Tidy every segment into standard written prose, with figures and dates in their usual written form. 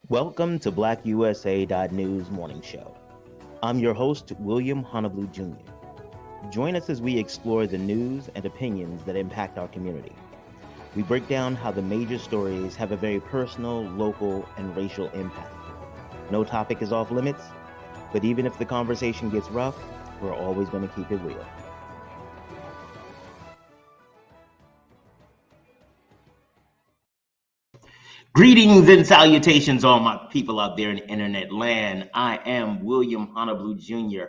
Welcome to BlackUSA.news morning show. I'm your host, William Honolulu Jr. Join us as we explore the news and opinions that impact our community. We break down how the major stories have a very personal, local, and racial impact. No topic is off limits, but even if the conversation gets rough, we're always going to keep it real. Greetings and salutations, all my people out there in internet land. I am William Honolulu Jr.,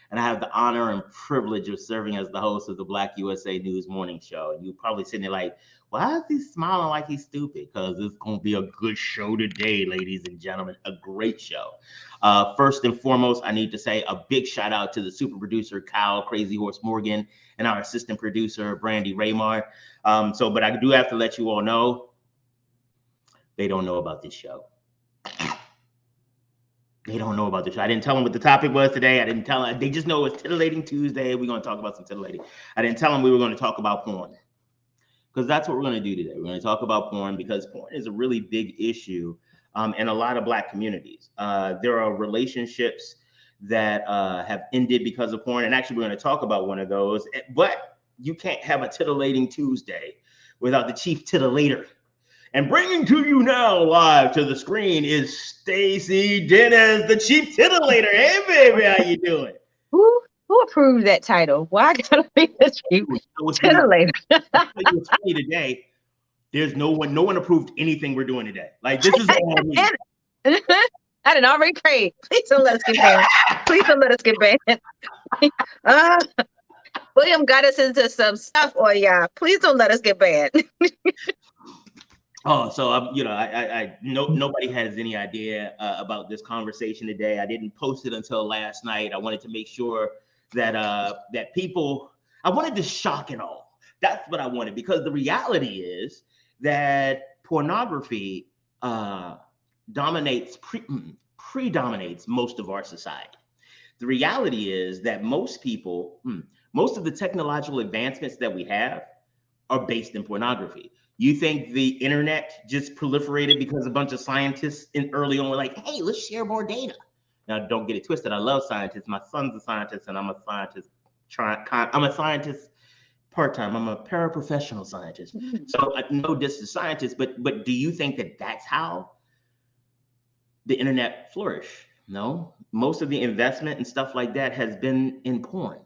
and I have the honor and privilege of serving as the host of the Black USA News Morning Show. And you're probably sitting there like, why is he smiling like he's stupid? Because it's going to be a good show today, ladies and gentlemen, a great show. First and foremost, I need to say a big shout out to the super producer, Kyle Crazy Horse Morgan, and our assistant producer, Brandy Raymar. But I do have to let you all know, they don't know about this show. They don't know about this show. I didn't tell them what the topic was today. I didn't tell them. They just know it's Titillating Tuesday. We're going to talk about some titillating. I didn't tell them we were going to talk about porn, because that's what we're going to do today. We're going to talk about porn because porn is a really big issue in a lot of Black communities. There are relationships that have ended because of porn. And actually, we're going to talk about one of those. But you can't have a Titillating Tuesday without the chief titillator. And bringing to you now live to the screen is Stacey Dennis, the chief titillator. Hey, baby, how you doing? Who approved that title? Why gotta be the chief titillator? It's funny today. There's no one approved anything we're doing today. Like, this is all me. I didn't already prayed. Please don't let us get banned. Please don't let us get banned. William got us into some stuff, or y'all. Please don't let us get banned. Oh, so I nobody has any idea about this conversation today. I didn't post it until last night. I wanted to make sure that that people, I wanted to shock it all. That's what I wanted, because the reality is that pornography predominates most of our society. The reality is that most people, most of the technological advancements that we have are based in pornography. You think the internet just proliferated because a bunch of scientists early on were like, hey, let's share more data. Now, don't get it twisted. I love scientists. My son's a scientist, and I'm a scientist. I'm a scientist part-time. I'm a paraprofessional scientist. So no diss to scientists, but do you think that that's how the internet flourished? No, most of the investment and stuff like that has been in porn.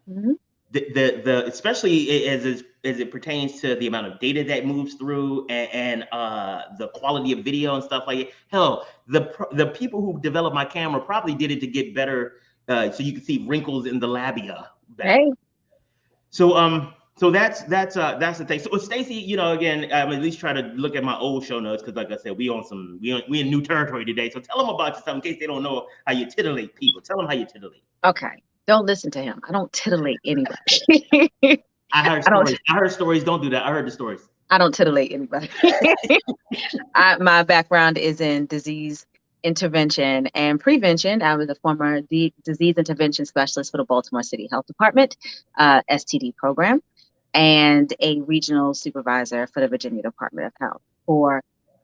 Mm-hmm. The especially as it pertains to the amount of data that moves through and the quality of video and stuff like it. Hell, the people who developed my camera probably did it to get better, so you can see wrinkles in the labia. Hey. So that's the thing. So Stacey, again, I'm at least trying to look at my old show notes, because like I said, we in new territory today. So tell them about yourself in case they don't know how you titillate people. Tell them how you titillate. Okay. Don't listen to him. I don't titillate anybody. I heard stories. Don't do that. I heard the stories. I don't titillate anybody. My background is in disease intervention and prevention. I was a former disease intervention specialist for the Baltimore City Health Department, STD program, and a regional supervisor for the Virginia Department of Health for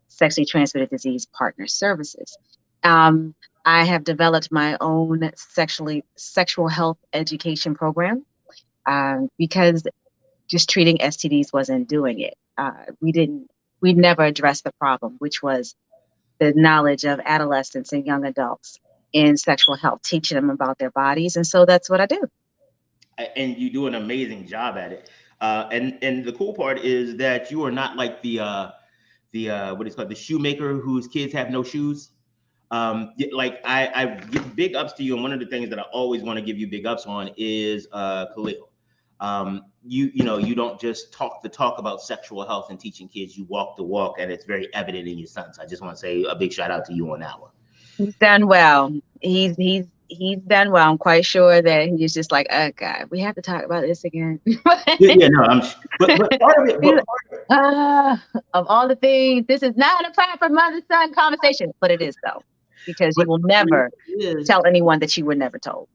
sexually transmitted disease partner services. I have developed my own sexual health education program because just treating STDs wasn't doing it. We never addressed the problem, which was the knowledge of adolescents and young adults in sexual health, teaching them about their bodies. And so that's what I do. And you do an amazing job at it. And the cool part is that you are not like the what is called the shoemaker whose kids have no shoes. Like I give big ups to you, and one of the things that I always want to give you big ups on is Khalil. You don't just talk the talk about sexual health and teaching kids. You walk the walk, and it's very evident in your sons. I just want to say a big shout out to you on that one. He's done well. He's done well. I'm quite sure that he's just like, oh God, we have to talk about this again. But part of it. Of all the things, this is not a proper mother-son conversation, but it is though, because you will never tell anyone that you were never told.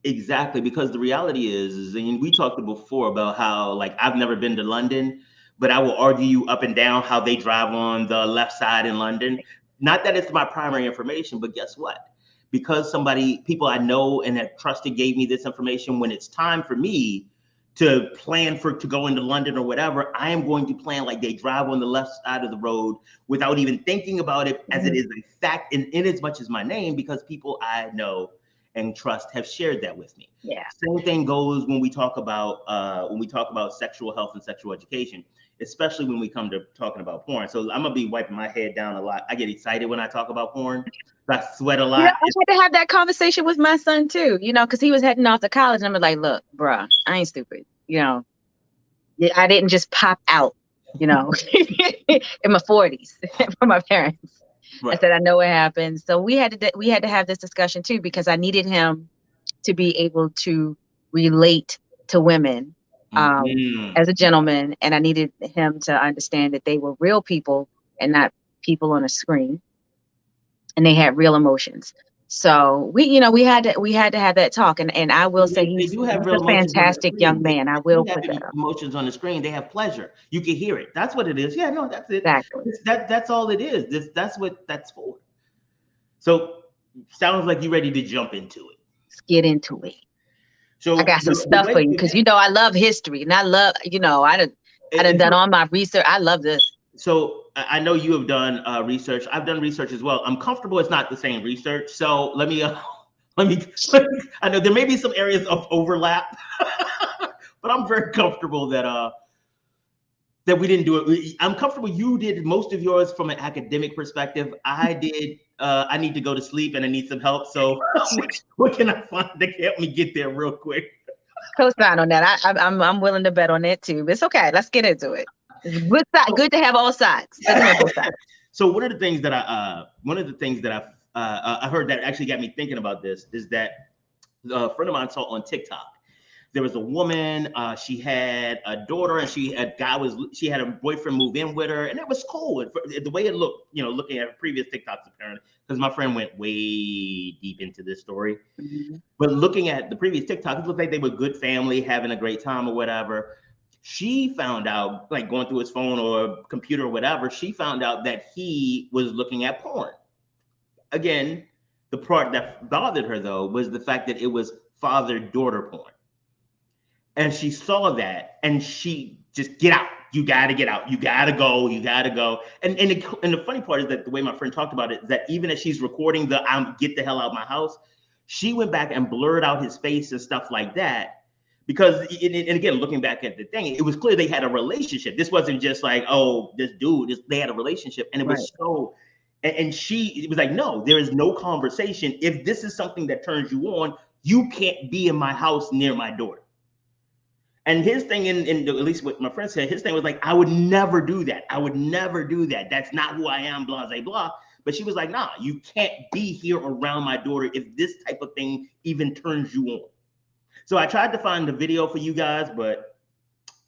Exactly, because the reality is, and we talked before about how, like, I've never been to London, but I will argue you up and down how they drive on the left side in London. Not that it's my primary information, but guess what? Because people I know and have trusted gave me this information, when it's time for me to plan to go into London or whatever, I am going to plan like they drive on the left side of the road without even thinking about it, as it is a fact in as much as my name, because people I know and trust have shared that with me. Yeah. Same thing goes when we talk about sexual health and sexual education, especially when we come to talking about porn. So I'm gonna be wiping my head down a lot. I get excited when I talk about porn. I sweat a lot. You know, I had to have that conversation with my son too, you know, because he was heading off to college, and I'm like, look, bruh, I ain't stupid. You know, I didn't just pop out, you know, in my 40s from my parents. Right. I said, I know what happened. So we had to have this discussion too, because I needed him to be able to relate to women as a gentleman, and I needed him to understand that they were real people and not people on a screen, and they had real emotions. So we had to have that talk, and I will say he's a fantastic young man. I will put that up. Emotions on the screen, they have pleasure. You can hear it. That's what it is. Yeah, no, that's it. Exactly. That's all it is. That's what that's for. So sounds like you're ready to jump into it. Let's get into it. So I got some stuff for you, because I love history, and I love, I done all my research. I love this. So I know you have done research. I've done research as well. I'm comfortable it's not the same research. So let me, I know there may be some areas of overlap, but I'm very comfortable that we didn't do it. I'm comfortable you did most of yours from an academic perspective. I did. I need to go to sleep and I need some help. So what can I find to help me get there real quick? Co-sign on that. I'm willing to bet on that too. It's okay. Let's get into it. Good to have all sides. Good to have both sides. So one of the things that I heard that actually got me thinking about this is that a friend of mine saw on TikTok. There was a woman. She had a daughter, and she had a boyfriend move in with her, and it was cool. And the way it looked, looking at previous TikToks, apparently, because my friend went way deep into this story. Mm-hmm. But looking at the previous TikToks, it looked like they were a good family, having a great time or whatever. She found out, like going through his phone or computer or whatever, she found out that he was looking at porn. Again, the part that bothered her, though, was the fact that it was father-daughter porn. And she saw that, and she just, get out. You got to get out. You got to go. You got to go. And the funny part is that the way my friend talked about it, is that even as she's recording get the hell out of my house, she went back and blurred out his face and stuff like that. Because, and again, looking back at the thing, it was clear they had a relationship. This wasn't just like, oh, this dude, they had a relationship. And it was so, and it was like, no, there is no conversation. If this is something that turns you on, you can't be in my house near my daughter. And his thing, at least what my friend said, his thing was like, I would never do that. I would never do that. That's not who I am, blah, blah, blah. But she was like, nah, you can't be here around my daughter if this type of thing even turns you on. So I tried to find the video for you guys, but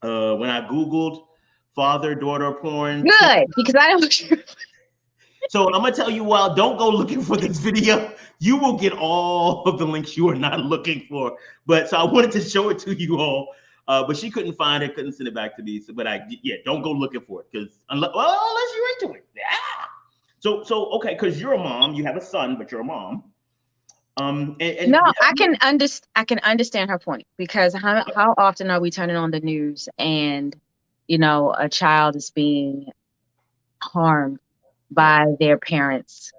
when I Googled father-daughter porn. Good, because I don't. So I'm going to tell you, don't go looking for this video. You will get all of the links you are not looking for. But so I wanted to show it to you all. But she couldn't find it, couldn't send it back to me. So, but don't go looking for it, because unless you're into it. Yeah. So okay, because you're a mom, you have a son, but you're a mom. No, I can understand her point, because how often are we turning on the news and a child is being harmed by their parents'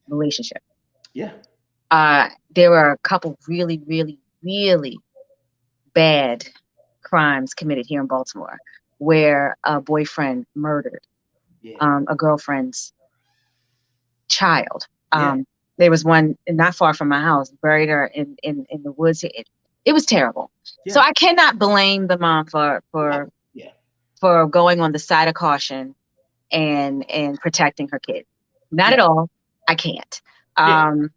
relationship? Yeah. There were a couple really, really, really bad crimes committed here in Baltimore, where a boyfriend murdered a girlfriend's child. There was one not far from my house, buried her in the woods. It was terrible. Yeah. So I cannot blame the mom for going on the side of caution and protecting her kid. Not at all. I can't. And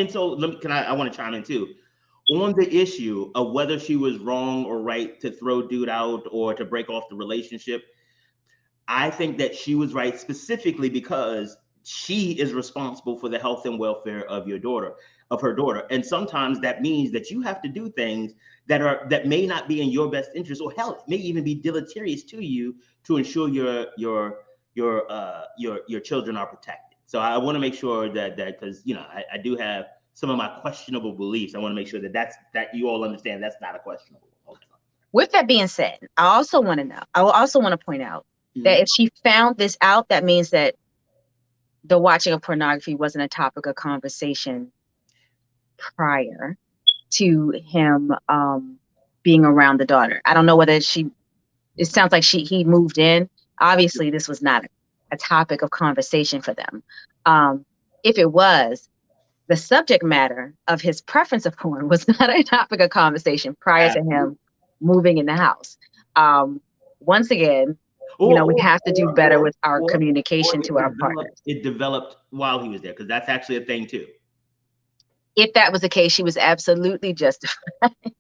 so I want to chime in too. On the issue of whether she was wrong or right to throw dude out or to break off the relationship, I think that she was right, specifically because she is responsible for the health and welfare of her daughter. And sometimes that means that you have to do things that may not be in your best interest, or hell, it may even be deleterious to you, to ensure your your children are protected. So I want to make sure that because I do have some of my questionable beliefs. I want to make sure that you all understand that's not a questionable. Okay. With that being said, I will also want to point out that Mhm. if she found this out, that means that the watching of pornography wasn't a topic of conversation prior to him being around the daughter. I don't know whether it sounds like he moved in. Obviously, this was not a topic of conversation for them. If it was, the subject matter of his preference of porn was not a topic of conversation prior to him moving in the house. Once again, we Or have to do better with our or communication to our partners. it developed while he was there because that's actually a thing too. If that was the case, she was absolutely justified to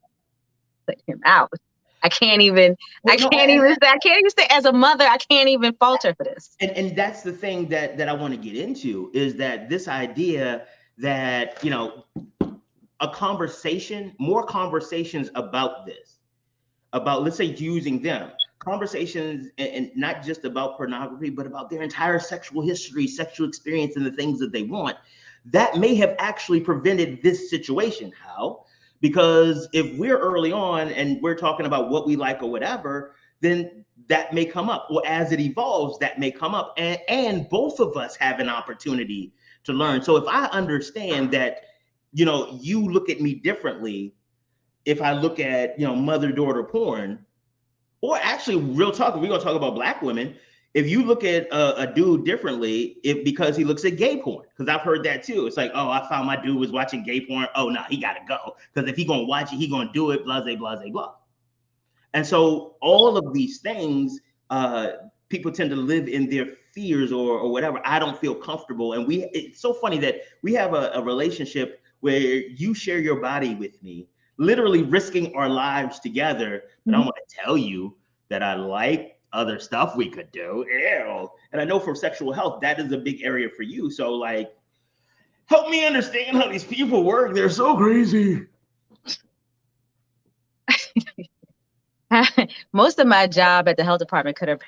put him out. I can't even Well, no, say as a mother, I can't even falter for this. and that's the thing that I want to get into is that this idea that more conversations about this, about let's say using them, conversations and not just about pornography, but about their entire sexual history, sexual experience, and the things that they want, that may have actually prevented this situation. How? Because if we're early on and we're talking about what we like or whatever, then that may come up. Or as it evolves, that may come up. And both of us have an opportunity to learn. So if I understand that, you look at me differently, if I look at, mother-daughter porn, or actually real talk, if we're gonna talk about Black women, if you look at a dude differently, because he looks at gay porn, because I've heard that too. It's like, oh, I found my dude was watching gay porn. Oh no, he gotta go. Because if he gonna watch it, he gonna do it, blase, blase, blah. And so all of these things, people tend to live in their fears or whatever. I don't feel comfortable. And it's so funny that we have a relationship where you share your body with me, literally risking our lives together. But I want to tell you that I like other stuff we could do. Ew. And I know for sexual health, that is a big area for you. So like, help me understand how these people work. They're so crazy. Most of my job at the health department could have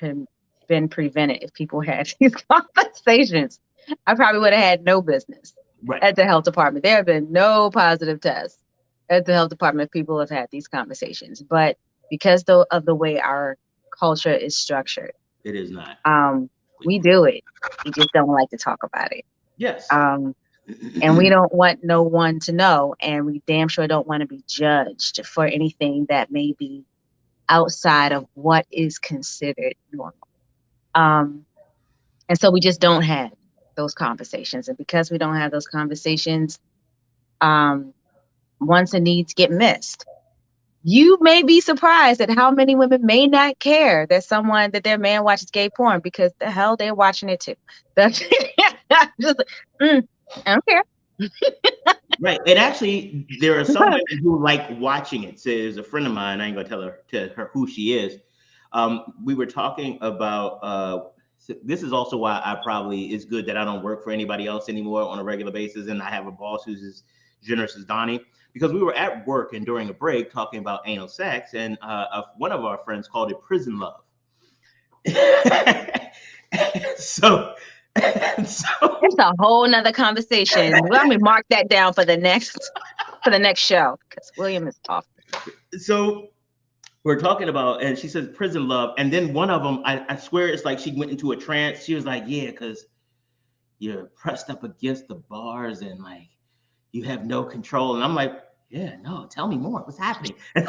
been prevented if people had these conversations. I probably would have had no business at the health department. There have been no positive tests at the health department if people have had these conversations. But because of the way our culture is structured, it is not. We do it. We just don't like to talk about it. Yes. And we don't want no one to know, and we damn sure don't want to be judged for anything that may be outside of what is considered normal. And so we just don't have those conversations. And because we don't have those conversations, wants and needs get missed. You may be surprised at how many women may not care that their man watches gay porn, because the hell they're watching it too. Just, I don't care. Right. And actually, there are some women who like watching it. So there's a friend of mine, I ain't gonna tell her who she is. We were talking about this is also why it's good that I don't work for anybody else anymore on a regular basis, and I have a boss who's as generous as Donnie, because we were at work and during a break talking about anal sex, and one of our friends called it prison love. So it's a whole nother conversation. Let me mark that down for the next show, because William is off. So we're talking about, and she says prison love, and then one of them, I swear it's like she went into a trance. She was like, yeah, because you're pressed up against the bars and like you have no control. And I'm like, yeah, no, tell me more. What's happening? And,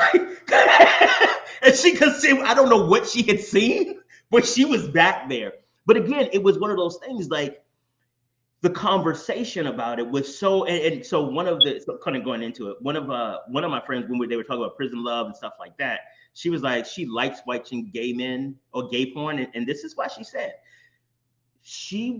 and she could see, I don't know what she had seen, but she was back there. But again, it was one of those things, like the conversation about it was so, and so kind of going into it, one of my friends, when they were talking about prison love and stuff like that, she was like, she likes watching gay men or gay porn. And this is why she said she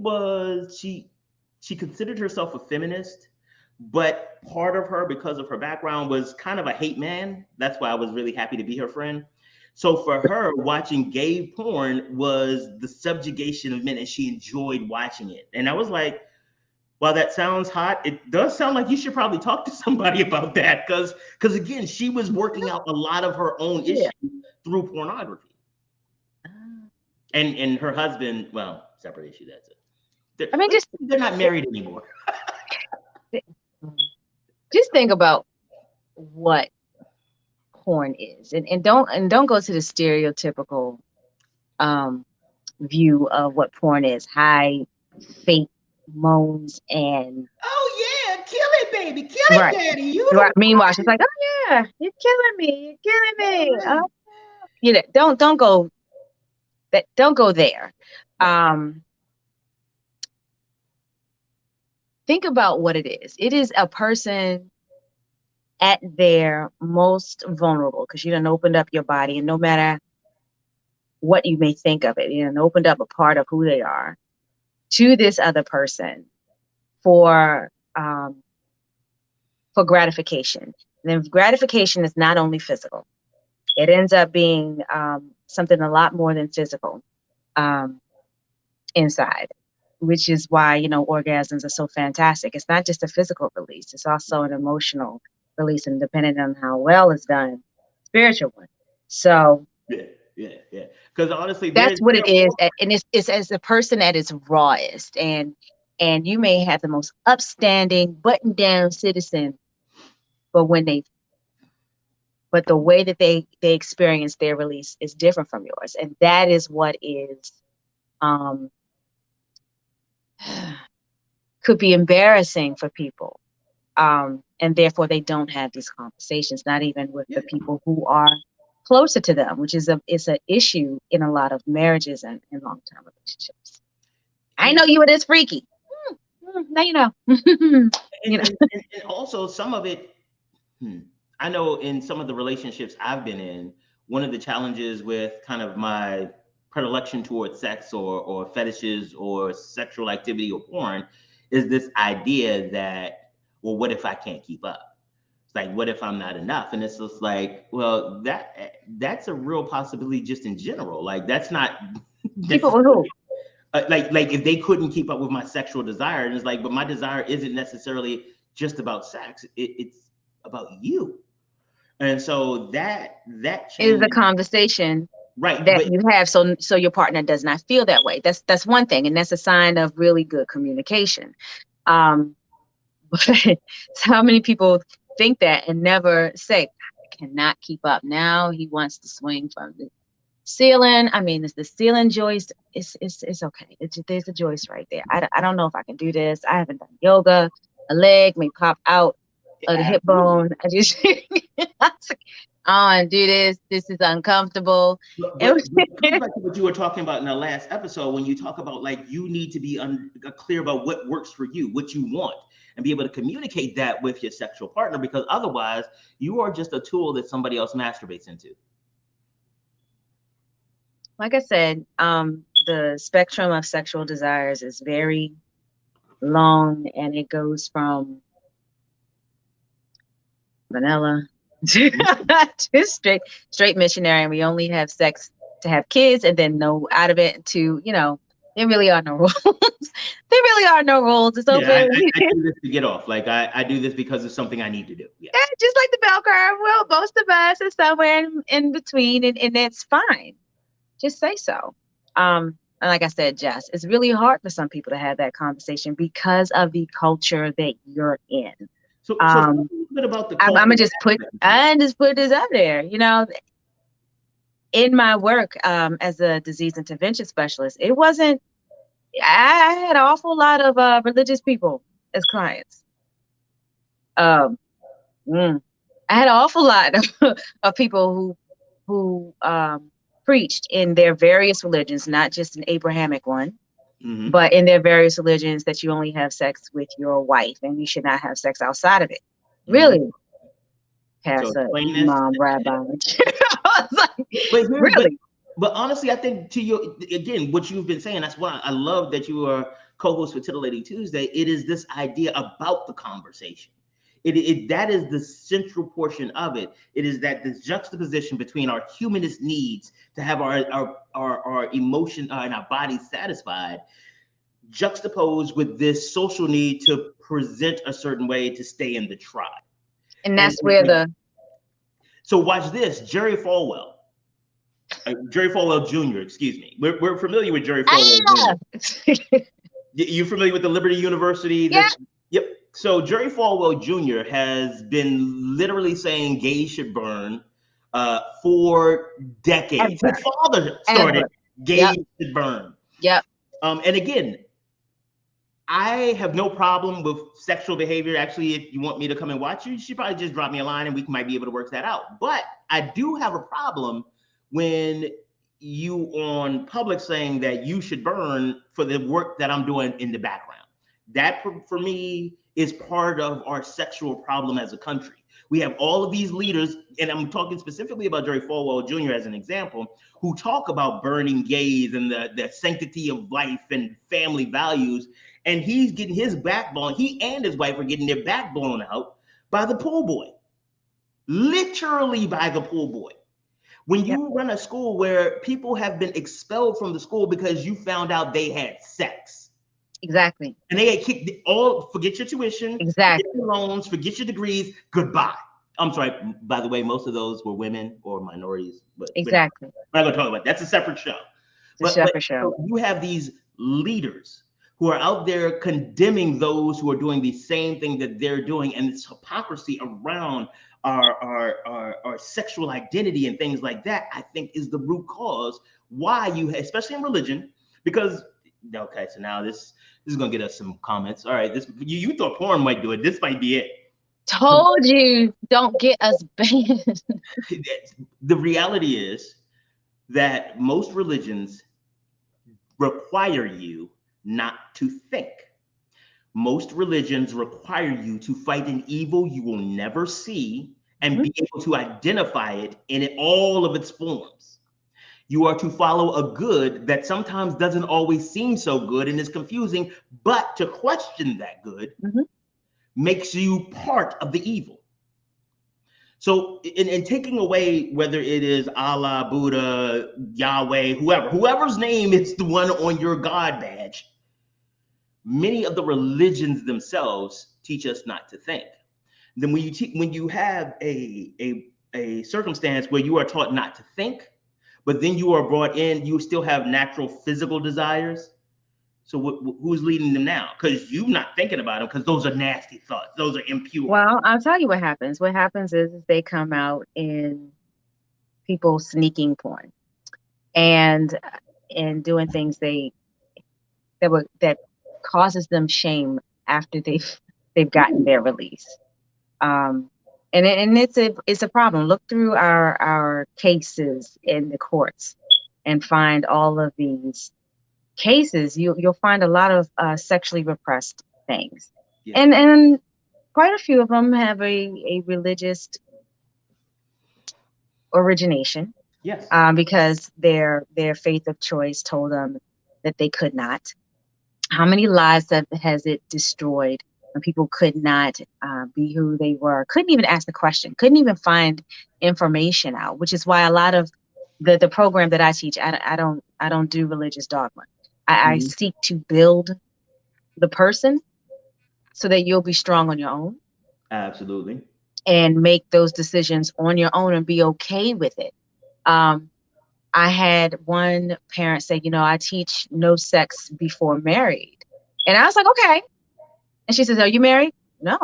considered herself a feminist, but part of her, because of her background, was kind of a hate man. That's why I was really happy to be her friend. So for her, watching gay porn was the subjugation of men, and she enjoyed watching it. And I was like, while that sounds hot, it does sound like you should probably talk to somebody about that, because again, she was working out a lot of her own issues through pornography. And her husband, well, separate issue. That's it. I mean, They're not married anymore. just think about what porn is, and don't go to the stereotypical view of what porn is. High, fake moans and Oh yeah, kill it, baby, kill it, right. daddy. You Right. the Meanwhile, she's like, "Oh yeah, you're killing me, you're killing me." one. You know, don't go there. Right. Think about what it is. It is a person at their most vulnerable because you done opened up your body, and no matter what you may think of it, you done opened up a part of who they are to this other person for um, gratification. And then gratification is not only physical; it ends up being something a lot more than physical um, inside, which is why orgasms are so fantastic. It's not just a physical release; it's also an emotional release, and depending on how well it's done, spiritual one. So Yeah. Because honestly, that's what it there are is, more. and it's as a person at its rawest, and you may have the most upstanding, button-down citizen, but the way that they experience their release is different from yours, and that is what is um could be embarrassing for people, and therefore they don't have these conversations, not even with Yeah. the people who are closer to them, which is an issue in a lot of marriages and long-term relationships. I And know you were this freaky. Now you know. and, You know. and and also some of it. Hmm, I know in some of the relationships I've been in, one of the challenges with kind of my predilection towards sex or fetishes or sexual activity or porn is this idea that, well, what if I can't keep up? It's like, what if I'm not enough? And it's just like, well, that's a real possibility just in general. Like that's not Keep up with who? necessarily like if they couldn't keep up with my sexual desire, and it's like, but my desire isn't necessarily just about sex. It's about you. And so that Is the changes, conversation right? that But you have, so your partner does not feel that way. That's one thing, and that's a sign of really good communication. Um, but how many people think that and never say, I cannot keep up. Now he wants to swing from the ceiling. I mean, it's the ceiling joist. It's okay. There's a joist right there. I don't know if I can do this. I haven't done yoga. A leg may pop out of the hip absolutely. bone. I just I want to do this. This is uncomfortable. But, It but was, but it comes back to what you were talking about in the last episode when you talk about like you need to be clear about what works for you, what you want, and be able to communicate that with your sexual partner because otherwise you are just a tool that somebody else masturbates into. like I said, the spectrum of sexual desires is very long, and it goes from vanilla to straight missionary, and we only have sex to have kids and then no out of it to there really are no rules. There really are no rules. It's Yeah, open. I do this to get off. Like I do this because it's something I need to do. Yeah. Yeah, just like the bell curve. Well, most of us are somewhere in between, and it's fine. Just say so. And like I said, Jess, it's really hard for some people to have that conversation because of the culture that you're in. So talk Um, a little bit about the I'm gonna cultural just put aspect. I just put this out there. In my work as a disease intervention specialist, it wasn't. I had an awful lot of religious people as clients. Um, mm, I had an awful lot of people who preached in their various religions, not just an Abrahamic one, Mm-hmm. but in their various religions that you only have sex with your wife and you should not have sex outside of it. Mm-hmm. Really, So pastor, explain this. imam, rabbi. I was like, But here, really? but honestly, I think to you again, what you've been saying, that's why I love that you are co-host for Titillating Tuesday. It is this idea about the conversation. That is the central portion of it. It is that this juxtaposition between our humanist needs to have our emotion and our bodies satisfied, juxtaposed with this social need to present a certain way to stay in the tribe. And And, that's and where like, the so watch this, Jerry Falwell. Jerry Falwell Jr., excuse me. We're familiar with Jerry Falwell Jr. You familiar with the Liberty University? Yeah. Yep. So Jerry Falwell Jr. has been literally saying gays should burn for decades. Ever. His father started gays should burn. Yep. And again, I have no problem with sexual behavior. Actually, if you want me to come and watch you should probably just drop me a line and we might be able to work that out. But I do have a problem when you on public saying that you should burn for the work that I'm doing in the background. That for me is part of our sexual problem as a country. We have all of these leaders, and I'm talking specifically about Jerry Falwell Jr. as an example, who talk about burning gays and the sanctity of life and family values. And he's getting his back blown. He and his wife are getting their back blown out by the pool boy, literally by the pool boy. When you run a school where people have been expelled from the school because you found out they had sex. Exactly. And they had kicked all, forget your tuition, exactly, forget your loans, forget your degrees, goodbye. I'm sorry, by the way, most of those were women or minorities. But exactly. We're not going to talk about that. That's a separate show. Separate show. So you have these leaders who are out there condemning those who are doing the same thing that they're doing, and this hypocrisy around our sexual identity and things like that, I think is the root cause why you, especially in religion, because okay, so now this is gonna get us some comments. All right, this you thought porn might do it. This might be it. Told you, don't get us banned. The reality is that most religions require you not to think. Most religions require you to fight an evil you will never see and be able to identify it in all of its forms. You are to follow a good that sometimes doesn't always seem so good and is confusing, but to question that good makes you part of the evil. So in taking away, whether it is Allah, Buddha, Yahweh, whoever's name is the one on your God badge, many of the religions themselves teach us not to think. Then when you have a circumstance where you are taught not to think, but then you are brought in, you still have natural physical desires. So who's leading them now? Because you're not thinking about them, because those are nasty thoughts. Those are impure. Well, I'll tell you what happens. What happens is they come out in people sneaking porn and doing things that causes them shame after they've gotten their release. And it's a problem. Look through our cases in the courts and find all of these cases. You'll find a lot of sexually repressed things, and quite a few of them have a religious origination. Yes. Because their faith of choice told them that they could not. How many lives has it destroyed when people could not be who they were, couldn't even ask the question, couldn't even find information out, which is why a lot of the program that I teach, I don't do religious dogma. I seek to build the person so that you'll be strong on your own. Absolutely. And make those decisions on your own and be okay with it. I had one parent say, I teach no sex before married. And I was like, okay. And she says, are you married? No.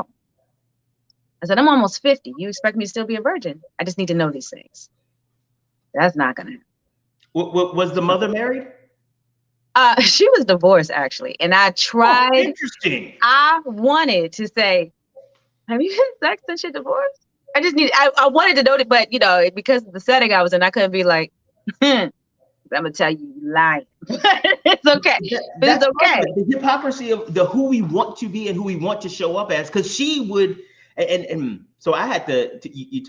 I said, I'm almost 50. You expect me to still be a virgin? I just need to know these things. That's not going to happen. Was the mother married? She was divorced, actually. And I tried. Oh, interesting. I wanted to say, have you had sex since you're divorced? I wanted to know it, but, because of the setting I was in, I couldn't be like, I'm gonna tell you lying. It's okay. It's okay. The hypocrisy of who we want to be and who we want to show up as, because she would, and so I had to you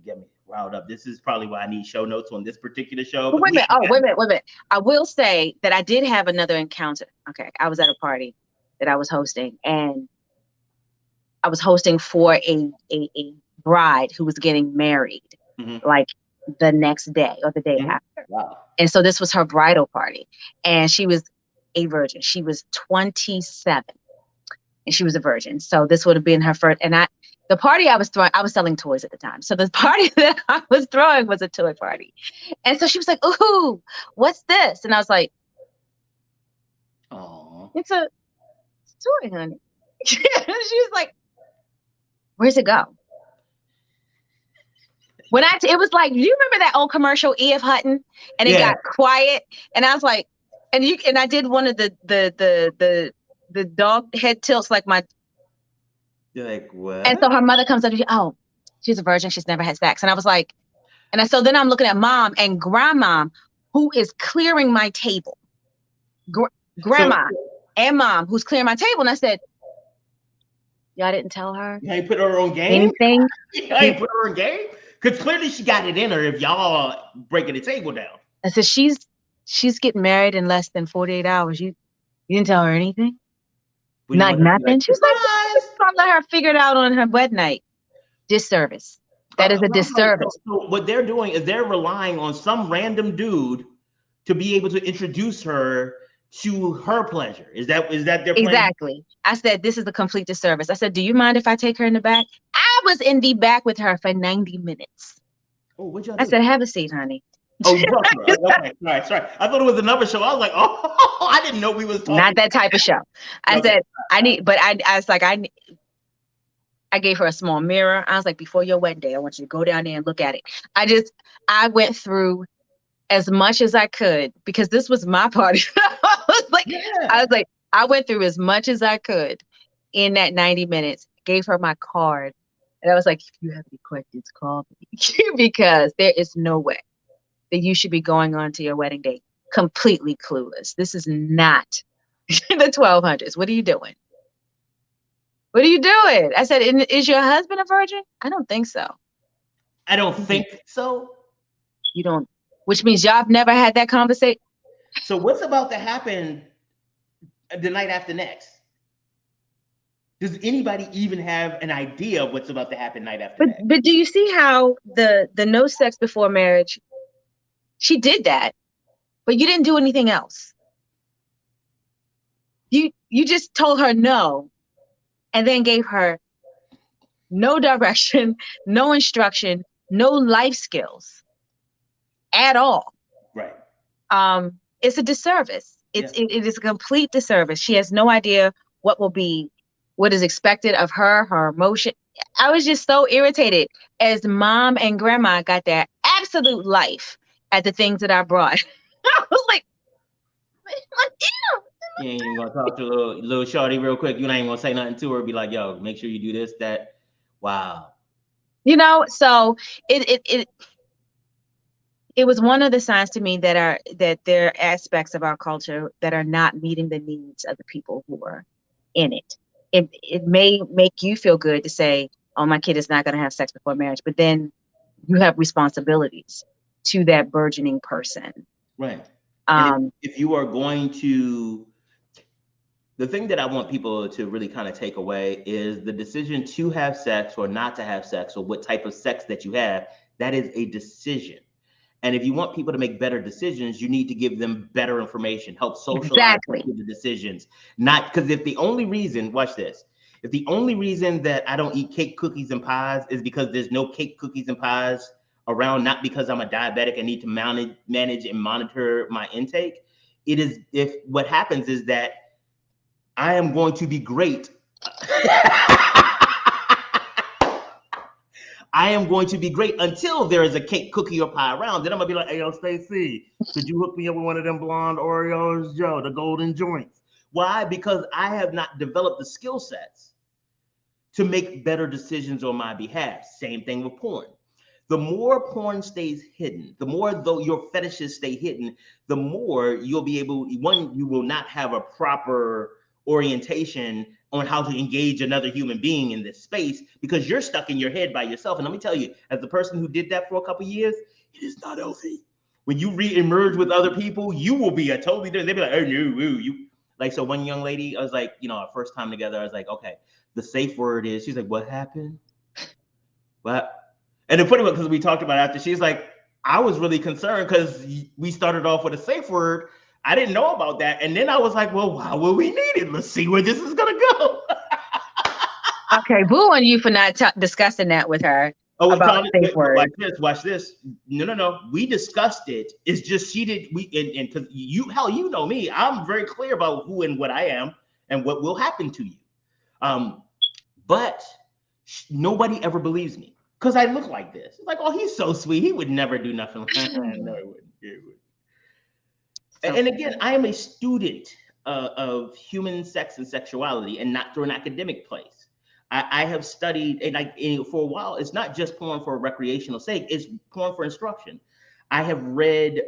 get me riled up. This is probably why I need show notes on this particular show. Wait a minute. I will say that I did have another encounter. Okay, I was at a party that I was hosting, and I was hosting for a bride who was getting married, like the next day or the day after. Wow. And so this was her bridal party, and she was a virgin. She was 27 and she was a virgin. So this would have been her first. And The party I was throwing, I was selling toys at the time. So the party that I was throwing was a toy party. And so she was like, ooh, what's this? And I was like, Oh. it's a toy, honey. She was like, where's it go? It was like, do you remember that old commercial, E.F. Hutton? And it got quiet. And I was like, and I did one of the dog head tilts, like my. You're like, what? And so her mother comes up to me, oh, she's a virgin. She's never had sex. And I was like, so then I'm looking at mom and grandma, who is clearing my table. Grandma and mom, who's clearing my table. And I said, y'all didn't tell her? You ain't put her on game? Anything? You ain't put her on game? Because clearly she got it in her if y'all breaking the table down. I said, she's getting married in less than 48 hours. You didn't tell her anything? Not nothing? She was like, let her figure it out on her wed night. Disservice. That is a disservice. So what they're doing is they're relying on some random dude to be able to introduce her to her pleasure. Is that their plan? Exactly. I said, this is a complete disservice. I said, do you mind if I take her in the back? I was in the back with her for 90 minutes. Oh, what'd y'all do? I said, have a seat, honey. Oh, you brought her. Okay, sorry. I thought it was another show. I was like, oh, I didn't know we was talking. Not that type of show. I said, I was like, I gave her a small mirror. I was like, before your wedding day, I want you to go down there and look at it. I went through as much as I could because this was my party. I went through as much as I could in that 90 minutes, gave her my card. And I was like, if you have any questions, call me because there is no way that you should be going on to your wedding day completely clueless. This is not the 1200s. What are you doing? What are you doing? I said, is your husband a virgin? I don't think so. I don't think so. You don't, which means y'all have never had that conversation. So what's about to happen the night after next? Does anybody even have an idea of what's about to happen night after next? But do you see how the no sex before marriage, she did that, but you didn't do anything else. You just told her no. And then gave her no direction, no instruction, no life skills at all. Right. It's a disservice. It is a complete disservice. She has no idea what is expected of her emotion. I was just so irritated as mom and grandma got their absolute life at the things that I brought. I was like, ew. You ain't even gonna talk to little shorty real quick. You ain't even gonna say nothing to her. Be like, yo, make sure you do this, that. Wow. So it was one of the signs to me that there are aspects of our culture that are not meeting the needs of the people who are in it. It may make you feel good to say, oh, my kid is not going to have sex before marriage, but then you have responsibilities to that burgeoning person. Right. If you are going to, the thing that I want people to really kind of take away is the decision to have sex or not to have sex, or what type of sex that you have, that is a decision. And if you want people to make better decisions, you need to give them better information, help socialize the decisions. Not because if the only reason that I don't eat cake, cookies, and pies is because there's no cake, cookies, and pies around, not because I'm a diabetic and need to manage and monitor my intake. It is, if what happens is that I am going to be great. I am going to be great until there is a cake, cookie, or pie around. Then I'm gonna be like, hey, yo, Stacey, could you hook me up with one of them blonde Oreos, Joe, the golden joints? Why? Because I have not developed the skill sets to make better decisions on my behalf. Same thing with porn. The more porn stays hidden, the more though your fetishes stay hidden, the more you'll be able, you will not have a proper orientation on how to engage another human being in this space, because you're stuck in your head by yourself. And let me tell you, as the person who did that for a couple of years, it is not healthy. When you re-emerge with other people, you will be a totally different. They'll be like, oh no, you like. So one young lady, I was like, our first time together, I was like, okay, the safe word is, she's like, what happened? What? And the funny one, because we talked about it after, she's like, I was really concerned because we started off with a safe word. I didn't know about that. And then I was like, well, why will we need it? Let's see where this is going to go. Okay, boo on you for not discussing that with her Oh, about safe words. watch this, watch this. No. We discussed it. It's just she did. And because you know me, I'm very clear about who and what I am and what will happen to you. But nobody ever believes me because I look like this. It's like, oh, he's so sweet. He would never do nothing like that. No, he wouldn't. And again, I am a student of human sex and sexuality, and not through an academic place. I have studied, and for a while, it's not just porn for recreational sake; it's porn for instruction. I have read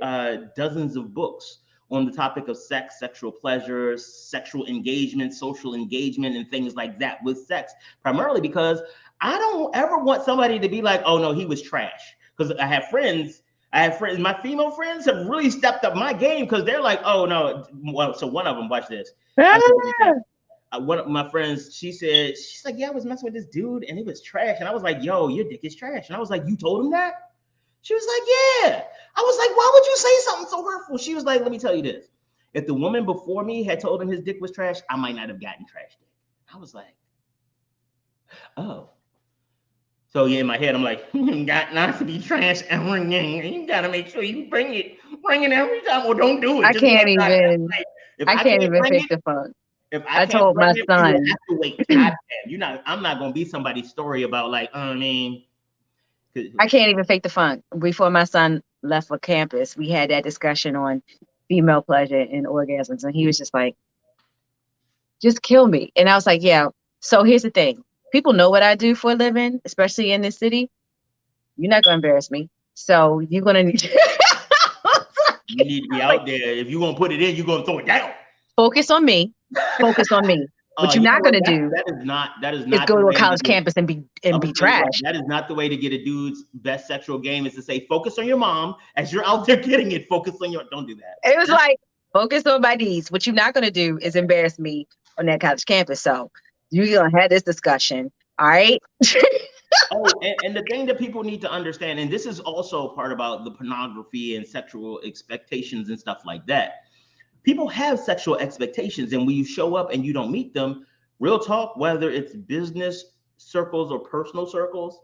dozens of books on the topic of sex, sexual pleasures, sexual engagement, social engagement, and things like that with sex, primarily because I don't ever want somebody to be like, "Oh no, he was trash." Because I have friends, my female friends have really stepped up my game because they're like, oh no. Well, so one of them, watch this. One of my friends, she's like, yeah, I was messing with this dude and he was trash. And I was like, yo, your dick is trash. And I was like, you told him that? She was like, yeah. I was like, why would you say something so hurtful? She was like, let me tell you this. If the woman before me had told him his dick was trash, I might not have gotten trash dick. I was like, oh. So yeah, in my head, I'm like, got not to be trash ever again. You gotta make sure you bring it every time. Or don't do it. I can't even. I can't even fake the fun. If I told my son, you have to wait. I'm not gonna be somebody's story about like, I mean, I can't even fake the fun. Before my son left for campus, we had that discussion on female pleasure and orgasms, and he was just like, "Just kill me." And I was like, "Yeah." So here's the thing: people know what I do for a living, especially in this city. You're not gonna embarrass me, so you're gonna need. You need to be out there. If you're gonna put it in, you're gonna throw it down. Focus on me. Focus on me. What you're not gonna do that is is not go to a college campus and be trash. That is not the way to get a dude's best sexual game, is to say, focus on your mom as you're out there getting it. Focus on your, don't do that. It was like, focus on my needs. What you're not gonna do is embarrass me on that college campus. So you're gonna have this discussion. All right. And the thing that people need to understand, and this is also part about the pornography and sexual expectations and stuff like that. People have sexual expectations, and when you show up and you don't meet them, real talk, whether it's business circles or personal circles,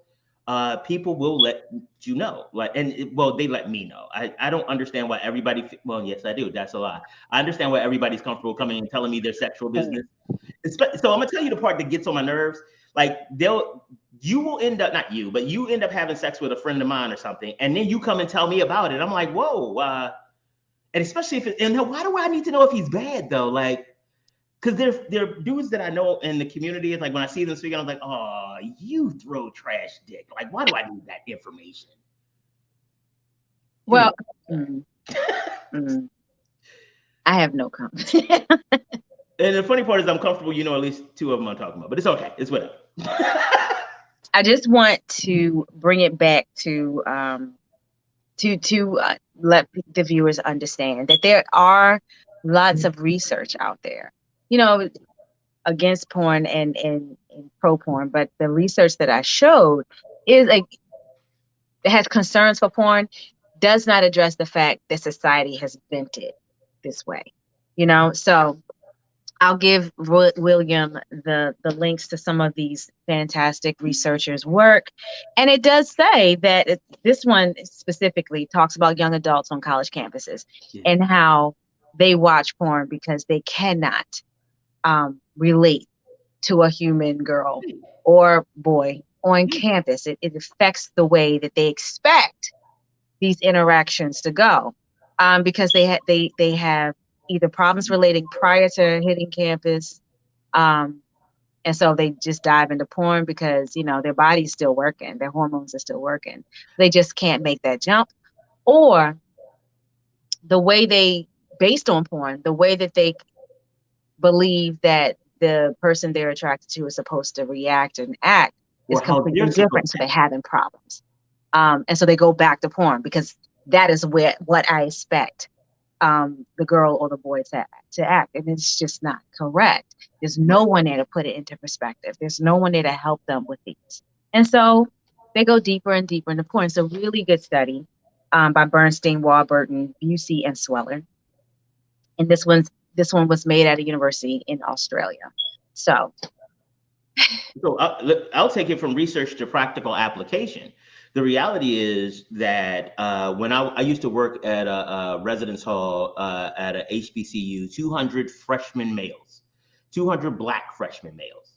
people will let you know. Like, they let me know. I don't understand why everybody. Well, yes, I do. That's a lie. I understand why everybody's comfortable coming and telling me their sexual business. So I'm gonna tell you the part that gets on my nerves. Like you will end up, not you, but you end up having sex with a friend of mine or something, and then you come and tell me about it. I'm like, whoa. And especially why do I need to know if he's bad though? Like, because there are dudes that I know in the community. It's like when I see them speaking, I'm like, oh, you throw trash dick. Like, why do I need that information? Well, I have no comment. And the funny part is I'm comfortable, at least two of them I'm talking about, but it's okay. It's whatever. I just want to bring it back to let the viewers understand that there are lots of research out there, against porn and pro porn. But the research that I showed it has concerns for porn, does not address the fact that society has bent it this way. So I'll give William the links to some of these fantastic researchers' work. And it does say that this one specifically talks about young adults on college campuses and how they watch porn because they cannot relate to a human girl or boy on campus. It affects the way that they expect these interactions to go, because they have either problems relating prior to hitting campus, and so they just dive into porn because their body's still working, their hormones are still working. They just can't make that jump, or the way based on porn, the way that they believe that the person they're attracted to is supposed to react and act is completely different. So they're having problems. And so they go back to porn because that is what I expect the girl or the boy to act. And it's just not correct. There's no one there to put it into perspective. There's no one there to help them with these. And so they go deeper and deeper into porn. It's a really good study by Bernstein, Warburton, Busey, and Sweller. And this one was made at a university in Australia. So So I'll take it from research to practical application. The reality is that when I used to work at a residence hall at a HBCU, 200 freshmen males, 200 Black freshmen males.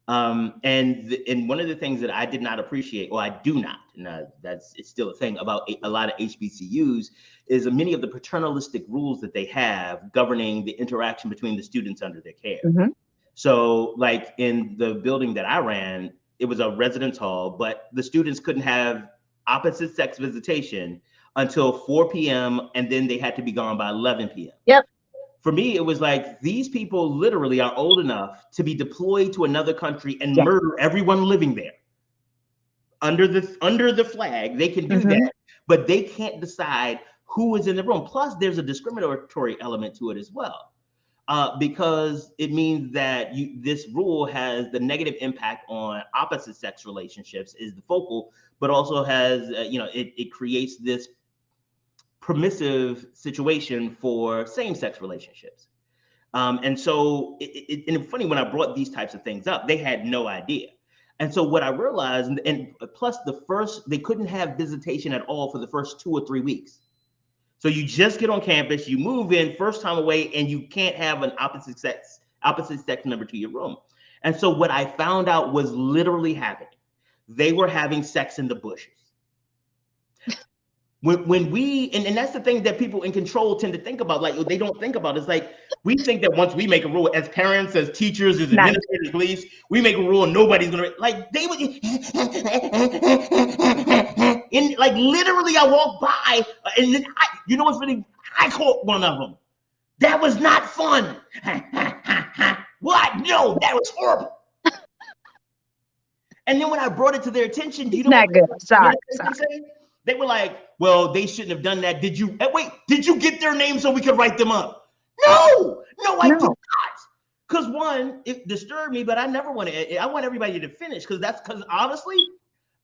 And one of the things that I did not appreciate, or I do not, and it's still a thing about a lot of HBCUs, is many of the paternalistic rules that they have governing the interaction between the students under their care. Mm-hmm. So, like in the building that I ran, it was a residence hall, but the students couldn't have opposite sex visitation until 4 p.m. and then they had to be gone by 11 p.m. Yep. For me, it was like these people literally are old enough to be deployed to another country and Yeah. murder everyone living there. Under the flag, they can do that, but they can't decide who is in the room. Plus, there's a discriminatory element to it as well. Because it means that this rule has the negative impact on opposite sex relationships is the focal, but also has, it creates this permissive situation for same-sex relationships. And so and it's funny, when I brought these types of things up, they had no idea. And so what I realized, and plus they couldn't have visitation at all for the first 2 or 3 weeks. So you just get on campus, you move in, first time away, and you can't have an opposite sex member to your room. And so what I found out was literally happening. They were having sex in the bushes. When we, and that's the thing that people in control tend to think about, like they don't think about. It's like we think that once we make a rule, as parents, as teachers, as administrators, police, we make a rule and nobody's gonna, like, they would, and like literally I walked by and then what's really, I caught one of them. That was not fun. What? No, that was horrible. And then when I brought it to their attention, do you know not good. Sorry. They were like, well, they shouldn't have done that. Did you get their name so we could write them up? No, I did not. Because one, it disturbed me, but I want everybody to finish, because honestly,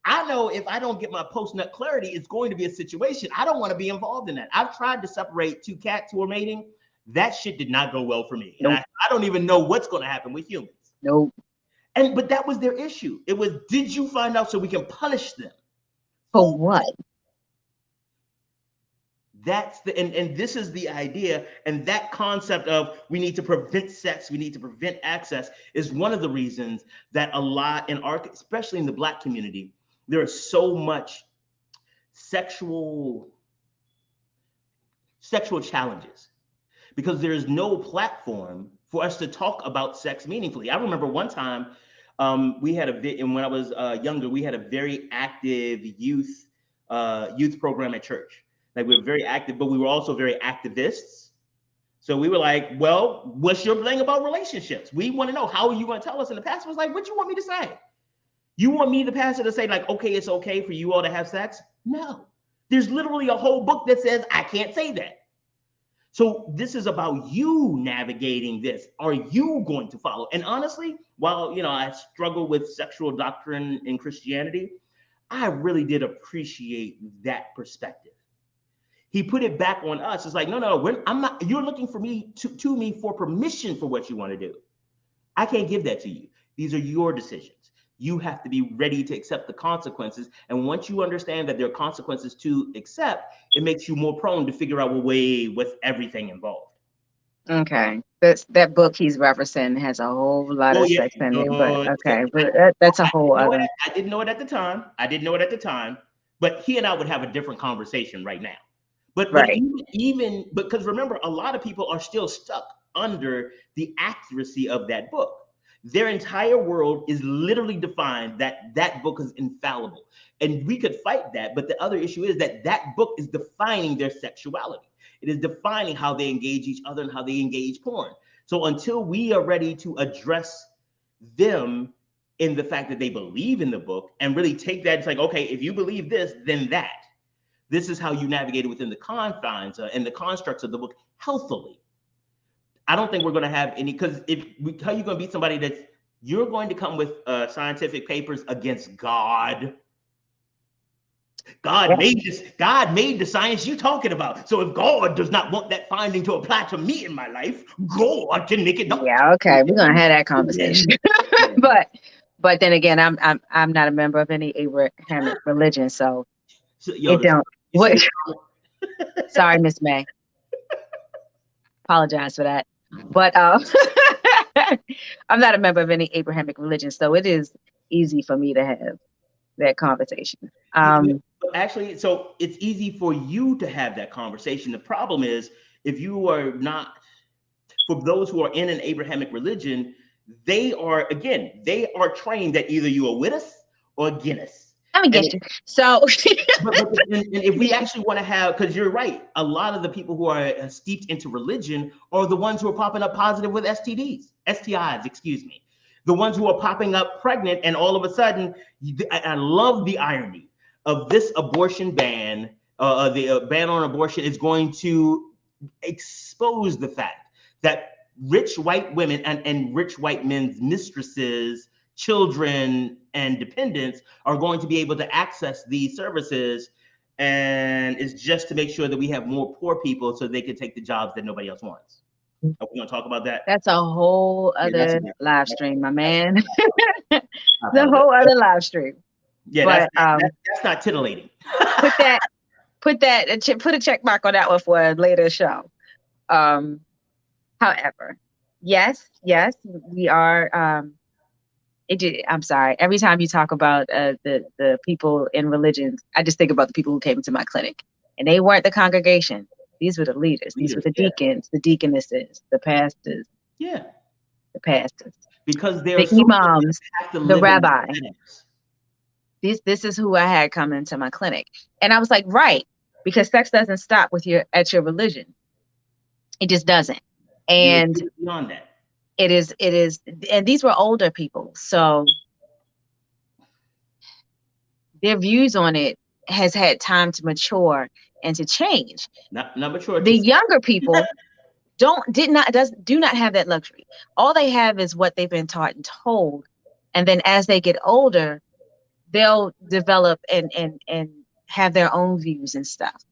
I know if I don't get my post-nut clarity, it's going to be a situation. I don't want to be involved in that. I've tried to separate two cats who are mating. That shit did not go well for me. Nope. And I don't even know what's going to happen with humans. Nope. But that was their issue. It was, did you find out so we can punish them? For what? That's and this is the idea, and that concept of we need to prevent sex, we need to prevent access, is one of the reasons that a lot especially in the Black community, there is so much sexual challenges, because there is no platform for us to talk about sex meaningfully. I remember one time we had and when I was younger, we had a very active youth program at church. Like, we were very active, but we were also very activists. So we were like, well, what's your thing about relationships? We want to know, how are you going to tell us? And the pastor was like, what you want me to say? You want me, the pastor, to say like, okay, it's okay for you all to have sex? No, there's literally a whole book that says I can't say that. So this is about you navigating this. Are you going to follow? And honestly, while, I struggle with sexual doctrine in Christianity, I really did appreciate that perspective. He put it back on us. It's like, no, I'm not. You're looking for me to me for permission for what you want to do. I can't give that to you. These are your decisions. You have to be ready to accept the consequences. And once you understand that there are consequences to accept, it makes you more prone to figure out, what's everything involved. Okay, that book he's referencing has a whole lot of sex in it, but okay, but that's a whole other. I didn't know it at the time. But he and I would have a different conversation right now. But even because remember, a lot of people are still stuck under the accuracy of that book. Their entire world is literally defined that book is infallible. And we could fight that. But the other issue is that book is defining their sexuality. It is defining how they engage each other and how they engage porn. So until we are ready to address them in the fact that they believe in the book and really take that, it's like, okay, if you believe this, then that. This is how you navigate it within the confines and the constructs of the book healthily. I don't think we're going to have any, because how are you going to beat somebody you're going to come with scientific papers against God? God made this. God made the science you're talking about. So if God does not want that finding to apply to me in my life, God can make it not. Yeah, okay, we're going to have that conversation. But But then again, I'm not a member of any Abrahamic religion, so So, it yo, don't. you see What? this? Sorry, Miss May. Apologize for that. But I'm not a member of any Abrahamic religion, so it is easy for me to have that conversation. Actually, so it's easy for you to have that conversation. The problem is if you are not, for those who are in an Abrahamic religion, they are trained that either you are with us or against us. I'm And against you. So and if we actually want to have, because you're right, a lot of the people who are steeped into religion are the ones who are popping up positive with STIs, excuse me. The ones who are popping up pregnant, and all of a sudden, I love the irony of this abortion ban. The ban on abortion is going to expose the fact that rich white women and rich white men's mistresses, children, and dependents are going to be able to access these services. And it's just to make sure that we have more poor people so they can take the jobs that nobody else wants. Are we going to talk about that? that's a whole Yeah, that's other live stream, my man. I The whole apologize. other live stream. Yeah, But that's not titillating. put that put a check mark on that one for a later show. However, yes, we are. I'm sorry. Every time you talk about the people in religions, I just think about the people who came into my clinic, and they weren't the congregation. These were the leaders. These were the Yeah. deacons, the deaconesses, the pastors. Yeah. The pastors. Because there the are so imams, the rabbi. This is who I had come into my clinic, and I was like, right, because sex doesn't stop with at your religion. It just doesn't, and beyond that. It is, and these were older people, so their views on it has had time to mature and to change. Not mature. The younger people do not have that luxury. All they have is what they've been taught and told, and then as they get older, they'll develop and have their own views and stuff.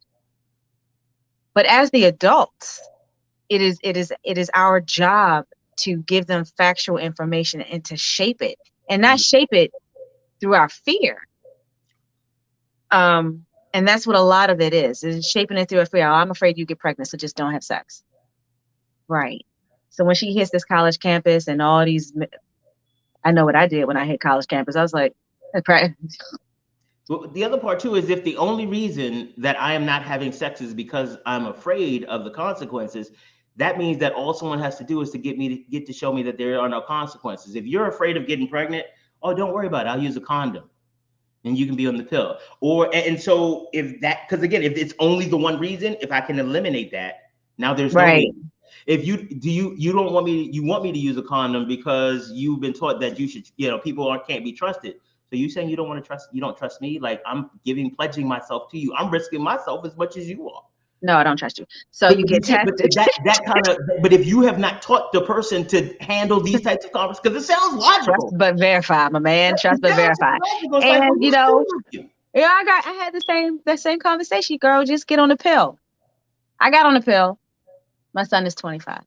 But as the adults, it is our job to give them factual information and to shape it, and not shape it through our fear. And that's what a lot of it is shaping it through a fear. Oh, I'm afraid you get pregnant, so just don't have sex. Right. So when she hits this college campus and all these, I know what I did when I hit college campus. I was like, well, the other part too is if the only reason that I am not having sex is because I'm afraid of the consequences, that means that all someone has to do is to get to show me that there are no consequences. If you're afraid of getting pregnant, oh, don't worry about it. I'll use a condom and you can be on the pill. And so if that, because again, if it's only the one reason, if I can eliminate that, now there's no reason. If you don't want me, you want me to use a condom because you've been taught that you should, people can't be trusted. So you saying you don't want to trust, you don't trust me? Like I'm pledging myself to you. I'm risking myself as much as you are. No, I don't trust you. So you get tested. But if you have not taught the person to handle these types of conversations, because it sounds logical. Trust but verify, my man. Trust but verify. And I had the same conversation, girl. Just get on the pill. I got on the pill. My son is 25.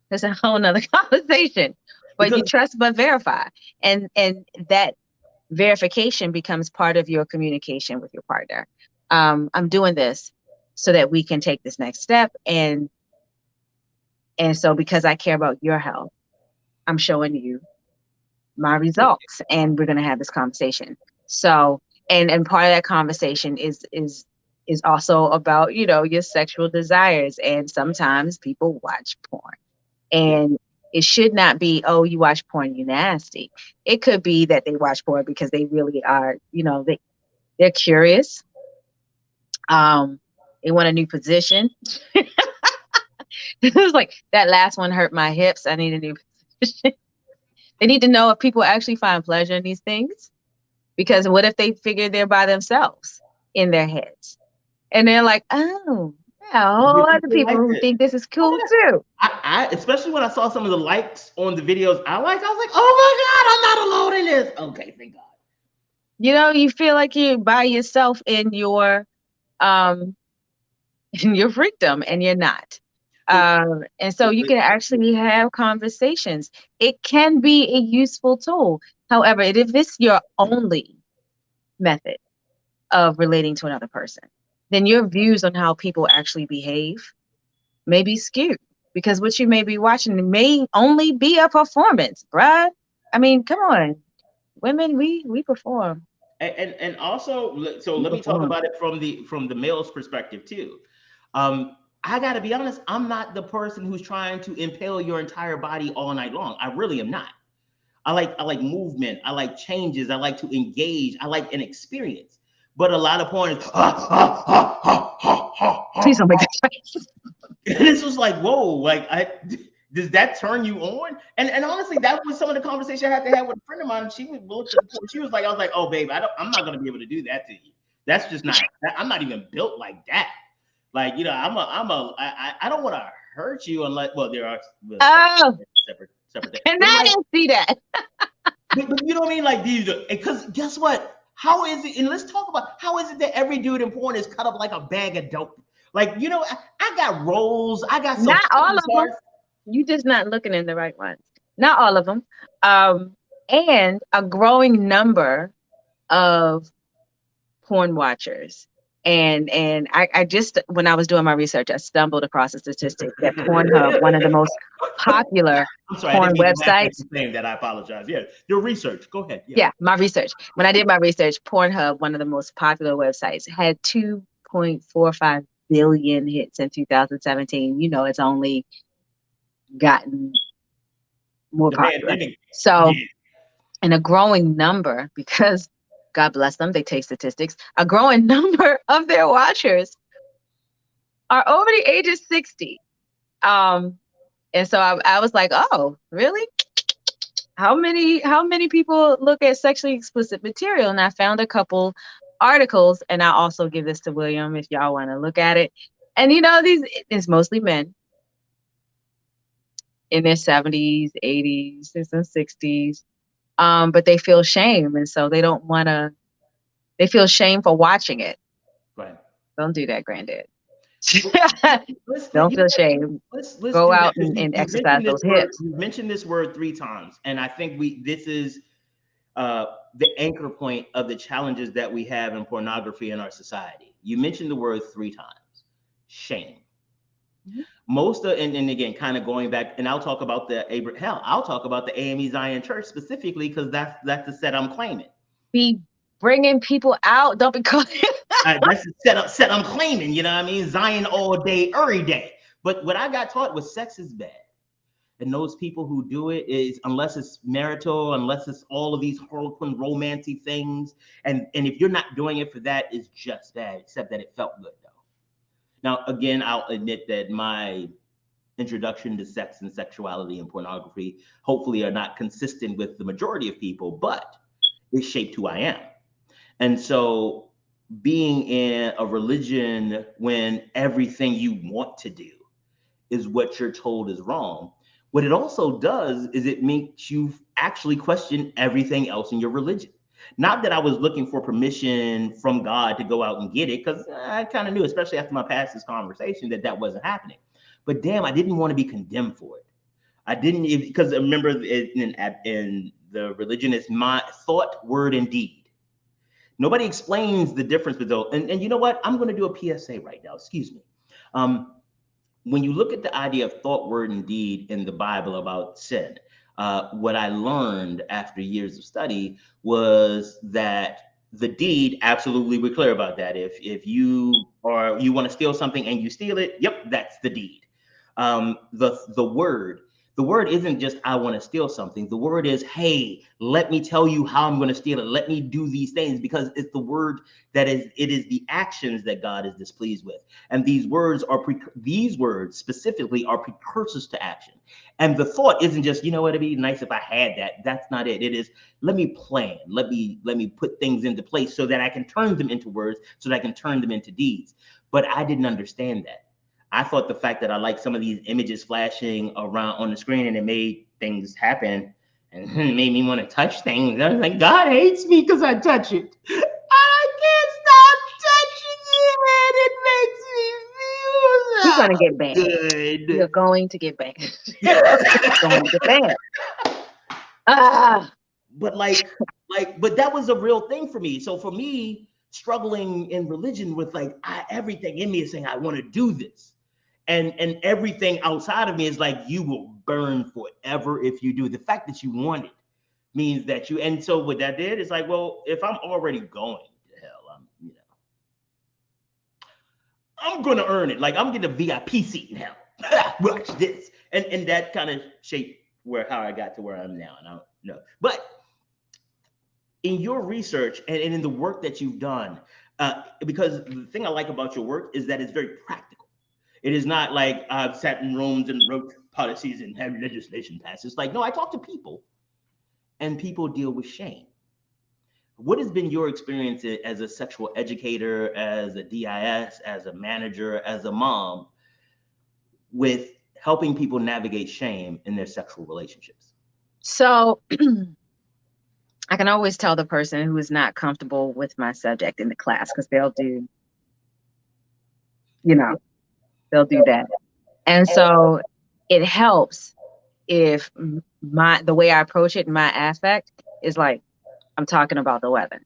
That's a whole nother conversation. But you trust but verify. And that verification becomes part of your communication with your partner. I'm doing this so that we can take this next step. And so because I care about your health, I'm showing you my results and we're going to have this conversation. So, and part of that conversation is also about, your sexual desires. And sometimes people watch porn, and it should not be, oh, you watch porn, you nasty. It could be that they watch porn because they really are, they're curious. They want a new position. It was like that last one hurt my hips. I need a new position. They need to know if people actually find pleasure in these things, because what if they figure they're by themselves in their heads and they're like, oh, yeah, whole other people who think this is cool too. I especially when I saw some of the likes on the videos I was like, oh my God, I'm not alone in this. Okay, thank God. You feel like you're by yourself in your freedom, and you're not. And so you can actually have conversations. It can be a useful tool. However, if it's your only method of relating to another person, then your views on how people actually behave may be skewed, because what you may be watching may only be a performance, bruh. I mean, come on. Women, we perform. And also, so We let me talk perform. about it from the male's perspective too. I got to be honest, I'm not the person who's trying to impale your entire body all night long. I really am not. I like movement. I like changes. I like to engage. I like an experience. But a lot of porn is Please don't make that face. and it's just like, whoa, like does that turn you on? And honestly, that was some of the conversation I had to have with a friend of mine. She was looked at the porn. She was like, I was like, oh babe, I'm not gonna be able to do that to you. That's just not. I'm not even built like that. Like, I don't want to hurt you unless, well, there are Oh, separate things. and But I like, didn't see that. but you know what I mean? Like these, because guess what? How is it? And let's talk about how is it that every dude in porn is cut up like a bag of dope? Like, I got rolls, I got some Not all of them. parts. You just not looking in the right ones. Not all of them. And a growing number of porn watchers. And I just, when I was doing my research, I stumbled across a statistic that Pornhub, one of the most popular I'm sorry, I porn didn't mean to laugh at websites. you saying that. I apologize. Yeah, your research. Go ahead. Yeah. Yeah, my research. When I did my research, Pornhub, one of the most popular websites, had 2.45 billion hits in 2017. You know, it's only gotten more The popular. pandemic. So, Yeah. and a growing number, because God bless them, they take statistics, a growing number of their watchers are over the age of 60. And so I was like, oh, really? How many people look at sexually explicit material? And I found a couple articles, and I also give this to William if y'all want to look at it. And these it's mostly men in their 70s, 80s, and 60s. But they feel shame, and so they don't want to. They feel shame for watching it. Right. Don't do that, granddad. Let's Don't feel shame. let's Go do that out because and you exercise mentioned this those word. hips. You mentioned this word 3 times, and I think this is the anchor point of the challenges that we have in pornography in our society. You mentioned the word 3 times, shame. Mhm. Most of, and again, kind of going back, and I'll talk about I'll talk about the AME Zion Church specifically because that's the set I'm claiming. Be bringing people out. Don't be calling. That's the set I'm claiming. You know what I mean? Zion all day, every day. But what I got taught was sex is bad. And those people who do it is, unless it's marital, unless it's all of these harlequin romancy things, and if you're not doing it for that, it's just bad, except that it felt good though. Now, again, I'll admit that my introduction to sex and sexuality and pornography hopefully are not consistent with the majority of people, but it shaped who I am. And so being in a religion when everything you want to do is what you're told is wrong, what it also does is it makes you actually question everything else in your religion. Not that I was looking for permission from God to go out and get it, because I kind of knew, especially after my pastor's conversation, that wasn't happening. But damn, I didn't want to be condemned for it. I didn't, because remember, in the religion, it's my thought, word, and deed. Nobody explains the difference between those. And you know what? I'm going to do a PSA right now. Excuse me. When you look at the idea of thought, word, and deed in the Bible about sin, what I learned after years of study was that the deed, absolutely, we're clear about that. If you want to steal something and you steal it, yep, that's the deed. The word isn't just I want to steal something. The word is, hey, let me tell you how I'm going to steal it. Let me do these things, because it's the word it is the actions that God is displeased with. And these words specifically are precursors to action. And the thought isn't just, it'd be nice if I had that. That's not it. It is, let me plan. Let me put things into place so that I can turn them into words, so that I can turn them into deeds. But I didn't understand that. I thought the fact that I liked some of these images flashing around on the screen and it made things happen and it made me want to touch things. I was like, God hates me because I touch it. I can't stop touching it. It makes me feel gonna get banned. Good. You're going to get banned. You're going to get banned. But but that was a real thing for me. So for me, struggling in religion with everything in me is saying I want to do this, and everything outside of me is like, you will burn forever if you do. The fact that you want it means that you. And so what that did is like, well, if I'm already going to hell, I'm gonna earn it. Like, I'm getting a VIP seat in hell. Watch this, and that kind of shaped how I got to where I am now. And I don't know, but in your research and in the work that you've done, because the thing I like about your work is that it's very practical. It is not like I've sat in rooms and wrote policies and had legislation passed. It's like, no, I talk to people, and people deal with shame. What has been your experience as a sexual educator, as a DIS, as a manager, as a mom, with helping people navigate shame in their sexual relationships? So I can always tell the person who is not comfortable with my subject in the class, because they'll do that. And so it helps if the way I approach it, my affect is like, I'm talking about the weather,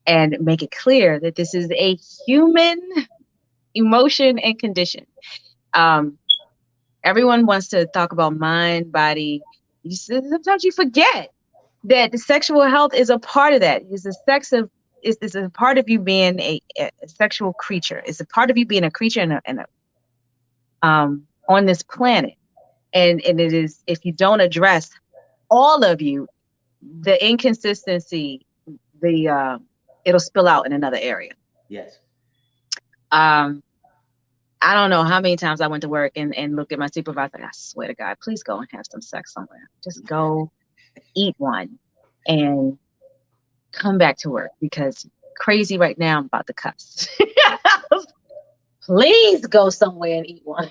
and make it clear that this is a human emotion and condition. Everyone wants to talk about mind, body. Sometimes you forget that the sexual health is a part of that. Is a part of you being a sexual creature. It's a part of you being a creature on this planet. And it is, if you don't address all of you, the inconsistency, it'll spill out in another area. Yes. I don't know how many times I went to work and looked at my supervisor. I swear to God, please go and have some sex somewhere. Just go eat one and come back to work, because crazy right now, I'm about to cuss. Please go somewhere and eat one.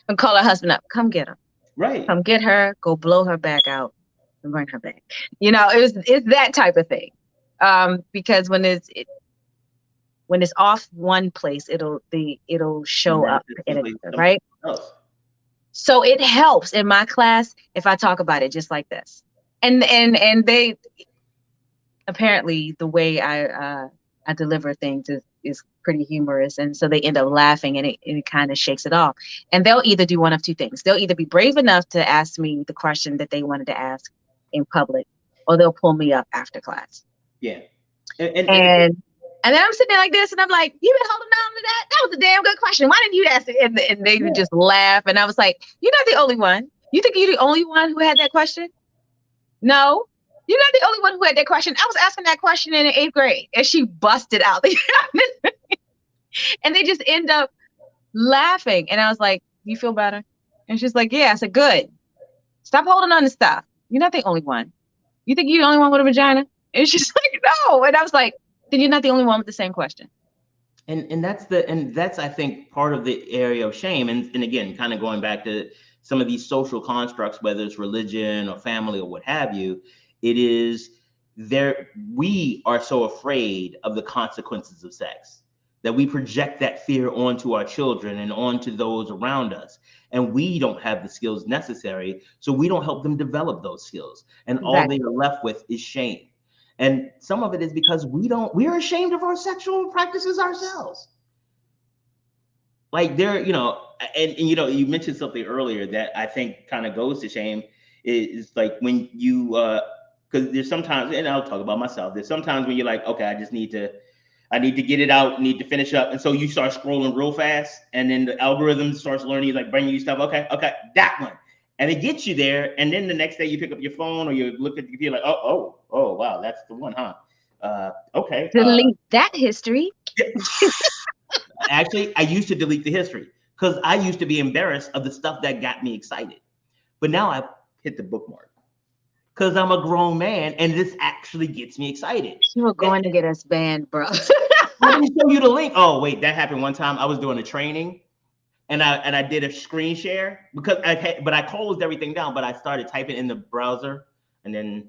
And call her husband up. Come get her. Right. Come get her. Go blow her back out and bring her back. It's that type of thing. Because when it's off one place, it'll show up in another, right? So it helps in my class if I talk about it just like this. And they apparently, the way I deliver things is pretty humorous, and so they end up laughing, and it kind of shakes it off. And they'll either do one of two things. They'll either be brave enough to ask me the question that they wanted to ask in public, or they'll pull me up after class. Yeah. And then I'm sitting there like this, and I'm like, "You've been holding on to that? That was a damn good question. Why didn't you ask it?" And they would just laugh. And I was like, "You're not the only one. You think you're the only one who had that question? No, you're not the only one who had that question. I was asking that question in the 8th grade," and she busted out. And they just end up laughing. And I was like, "You feel better?" And she's like, "Yeah." I said, "Good. Stop holding on to stuff. You're not the only one. You think you're the only one with a vagina?" And she's like, "No." And I was like, "Then you're not the only one with the same question." And that's I think part of the area of shame. And again, kind of going back to some of these social constructs, whether it's religion or family or what have you, it is we are so afraid of the consequences of sex that we project that fear onto our children and onto those around us. And we don't have the skills necessary, so we don't help them develop those skills. And all they are left with is shame. And some of it is because we're ashamed of our sexual practices ourselves. Like you mentioned something earlier that I think kind of goes to shame, is like when you, because there's sometimes, and I'll talk about myself, there's sometimes when you're like, okay, I need to get it out, need to finish up. And so you start scrolling real fast, and then the algorithm starts learning, like bringing you stuff. Okay, that one. And it gets you there. And then the next day you pick up your phone or you look at the computer like, oh, wow, that's the one, huh? Okay. Delete that history. Actually, I used to delete the history because I used to be embarrassed of the stuff that got me excited. But now I've hit the bookmark because I'm a grown man and this actually gets me excited. You were going to get us banned, bro. Let me show you the link. Oh, wait, that happened one time. I was doing a training and I did a screen share because I closed everything down, but I started typing in the browser and then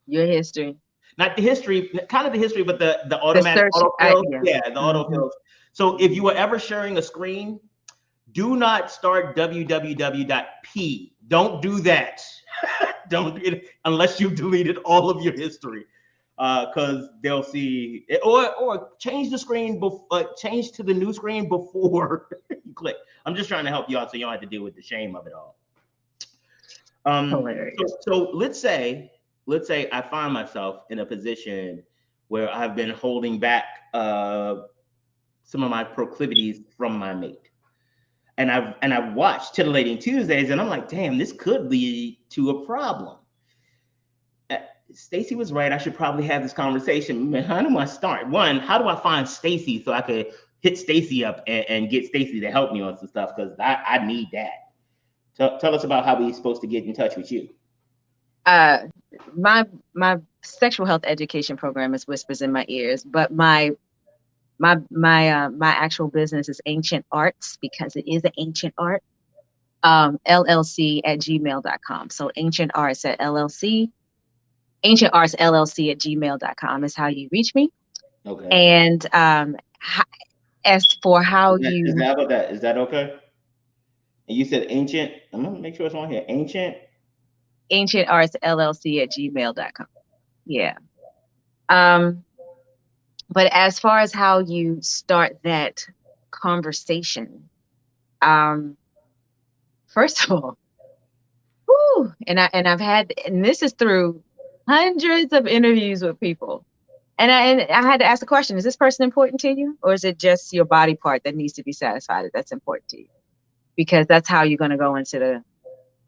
your history. Not the history, kind of the history, but the automatic autofill. Yeah, the autofills. So if you are ever sharing a screen, do not start www.p. Don't do that. Don't unless you've deleted all of your history, because they'll see it, or change the screen change to the new screen before you click. I'm just trying to help you out so you don't have to deal with the shame of it all. Hilarious. So let's say I find myself in a position where I've been holding back some of my proclivities from my mate. And I've watched Titillating Tuesdays, and I'm like, damn, this could lead to a problem. Stacey was right. I should probably have this conversation. Man, how do I start? One, how do I find Stacey so I could hit Stacey up and get Stacey to help me on some stuff? Because I need that. Tell us about how we're supposed to get in touch with you. My sexual health education program is Whispers in My Ears, but my actual business is Ancient Arts, because it is an ancient art. LLC@gmail.com. So Ancient Arts at LLC, Ancient Arts LLC at gmail.com is how you reach me. Okay. And as for how is that okay? And you said ancient. I'm gonna make sure it's on here. Ancient Arts LLC at gmail.com. Yeah. But as far as how you start that conversation, first of all, I've had, and this is through hundreds of interviews with people, and I had to ask the question: is this person important to you, or is it just your body part that needs to be satisfied that's important to you? Because that's how you're going to go into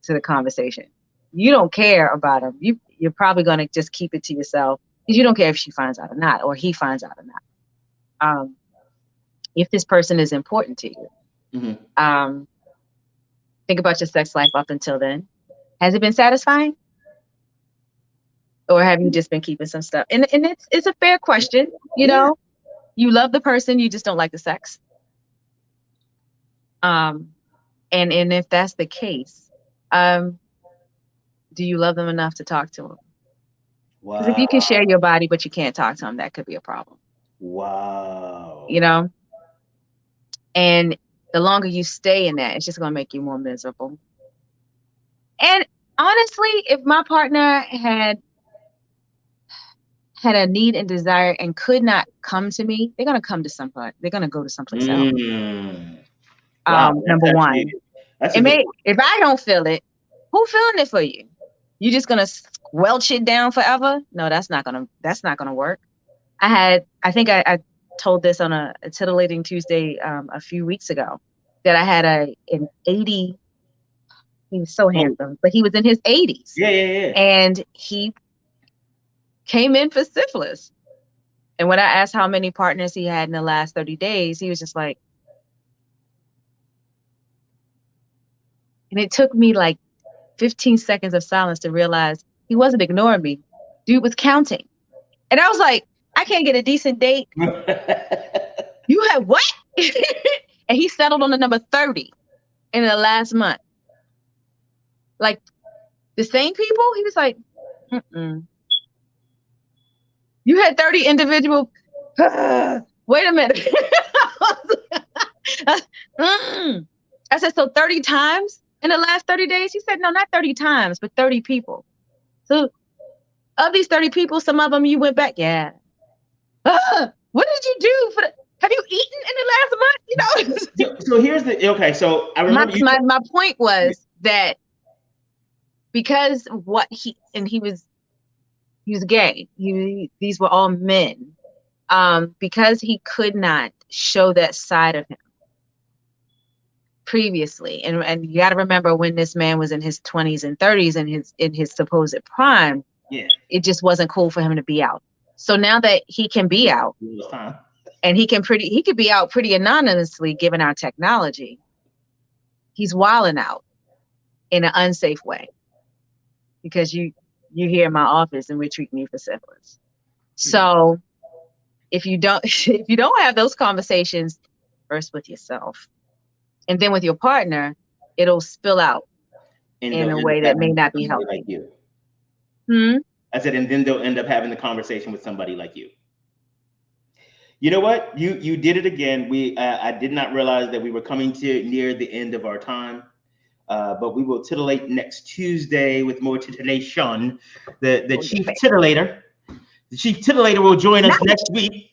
the conversation. You don't care about them. You're probably going to just keep it to yourself because you don't care if she finds out or not, or he finds out or not. If this person is important to you, think about your sex life up until then. Has it been satisfying? Or have you just been keeping some stuff? And it's a fair question. You know, you love the person, you just don't like the sex. And if that's the case, do you love them enough to talk to them? Because if you can share your body, but you can't talk to them, that could be a problem. Wow. You know? And the longer you stay in that, it's just going to make you more miserable. And honestly, if my partner had a need and desire and could not come to me, they're going to come to somebody. They're going to go to someplace else. Wow, Number one. If I don't feel it, who's feeling it for you? You just going to squelch it down forever? No, that's not going to work. I think I told this on a Titillating Tuesday a few weeks ago, that I had an 80. He was so handsome, but he was in his 80s. Yeah. And he came in for syphilis. And when I asked how many partners he had in the last 30 days, he was just like, and it took me like 15 seconds of silence to realize he wasn't ignoring me. Dude was counting. And I was like, I can't get a decent date. You had what? And he settled on the number 30 in the last month. Like the same people? He was like, You had 30 individual. Wait a minute. I said, so 30 times in the last 30 days? He said, no, not 30 times, but 30 people. So of these 30 people, some of them you went back. Yeah. What did you do for have you eaten in the last month? You know. So here's okay. So I remember my point was that because he was gay. These were all men. Because he could not show that side of him previously, and you got to remember when this man was in his 20s and 30s and in his supposed prime, it just wasn't cool for him to be out. So now that he can be out, and he could be out pretty anonymously given our technology, he's wilding out in an unsafe way because you here in my office and we're treating you for syphilis. So if you don't have those conversations first with yourself and then with your partner, it'll spill out in a way that may not be healthy. Like you. I said, and then they'll end up having the conversation with somebody like you. You know what? You did it again. I did not realize that we were coming to near the end of our time. But we will titillate next Tuesday with more titillation. The Oh, chief yeah. titillator, the chief titillator will join us Not, next week.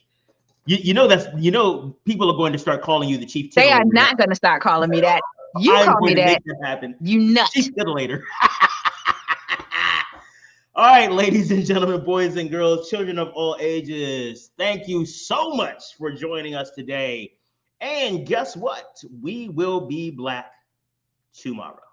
You know people are going to start calling you the chief they are titillator now. not going to start calling me that. You I'm call going me to make that. that happen. You nut. Chief titillator. All right, ladies and gentlemen, boys and girls, children of all ages, thank you so much for joining us today. And guess what? We will be black tomorrow.